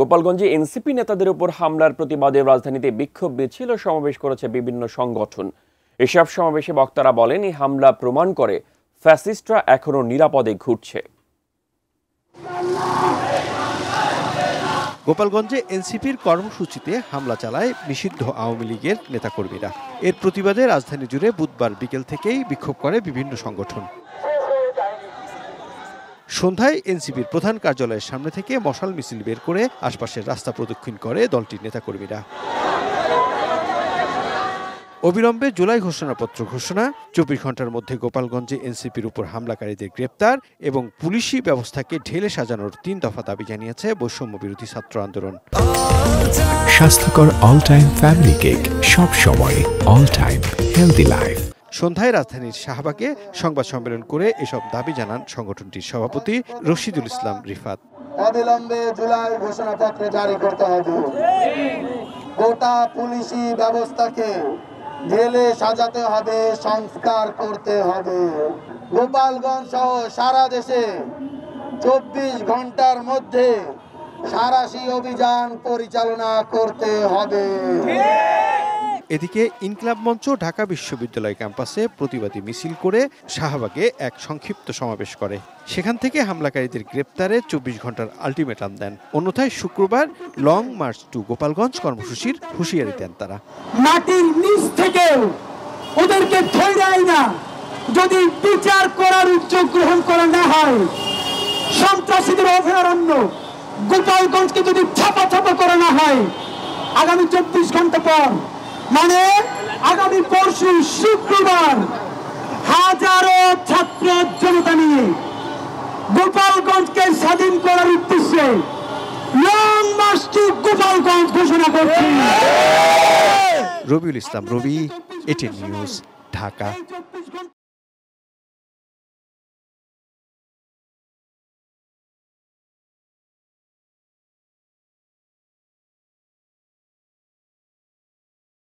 গোপালগঞ্জে এনসিপি নেতাদের উপর হামলার প্রতিবাদে রাজধানীতে বিক্ষোভ মিছিল ও সমাবেশ করেছে বিভিন্ন সংগঠন। এসব সমাবেশে বক্তারা বলেন, এই হামলা প্রমাণ করে ফ্যাসিস্টরা এখনো নিরাপদে ঘুরছে। গোপালগঞ্জে এনসিপির কর্মসূচিতে হামলা চালায় নিষিদ্ধ আওয়ামী লীগের নেতাকর্মীরা। এর প্রতিবাদে রাজধানী জুড়ে বুধবার বিকেল থেকেই বিক্ষোভ করে বিভিন্ন সংগঠন। সন্ধ্যায় এনসিপির প্রধান কার্যালয়ের সামনে থেকে মশাল মিছিল বের করে আশপাশের রাস্তা প্রদক্ষিণ করে দলটির নেতাকর্মীরা। অবিলম্বে জুলাই ঘোষণাপত্র ঘোষণা, 24 ঘন্টার মধ্যে গোপালগঞ্জে এনসিপির উপর হামলাকারীদের গ্রেপ্তার এবং পুলিশি ব্যবস্থাকে ঢেলে সাজানোর 3 দফা দাবি জানিয়েছে বৈষম্য বিরোধী ছাত্র আন্দোলন। স্বাস্থ্যকর অল টাইম ফ্যামিলি কেক, সব সময় অল টাইম হেলদি লাইফ। সন্ধ্যায় রাজধানীর শাহবাগে সংবাদ সম্মেলন করে এসব দাবি জানান সংগঠনটির সভাপতি রশিদুল ইসলাম রিফাত। অবিলম্বে জুলাই ঘোষণাপত্র জারি করতে হবে, গোটা পুলিশি ব্যবস্থাকে ঢেলে সাজাতে হবে, সংস্কার করতে হবে। গোপালগঞ্জ সহ সারা দেশে 24 ঘন্টার মধ্যে সাঁড়াশি অভিযান পরিচালনা করতে হবে। এদিকে ইনকিলাব মঞ্চ ঢাকা বিশ্ববিদ্যালয় ক্যাম্পাসে প্রতিবাদী মিছিল করে শাহবাগে এক সংক্ষিপ্ত সমাবেশ করে। সেখান থেকে হামলাকারীদের গ্রেপ্তারে 24 ঘন্টার আলটিমেটাম দেন। অন্যথায় শুক্রবার লং মার্চ টু গোপালগঞ্জ কর্মসূচির হুঁশিয়ারি দেন তারা। মাটির নিচ থেকে ওদেরকে ধৈর্য না, যদি বিচার করার উদ্যোগ গ্রহণ করা না হয়, সন্ত্রাসীদের অভয়ারণ্য গোপালগঞ্জকে যদি ছাপা করা না হয়, আগামী 24 ঘন্টা পর মানে আগামী পরশু শুক্রবার হাজারো ছাত্র জনতা নিয়ে গোপালগঞ্জকে স্বাধীন করার উদ্দেশ্যে লং মার্চ টু গোপালগঞ্জ ঘোষণা করছি। রবিউল ইসলাম রবি, এটিএন নিউজ, ঢাকা।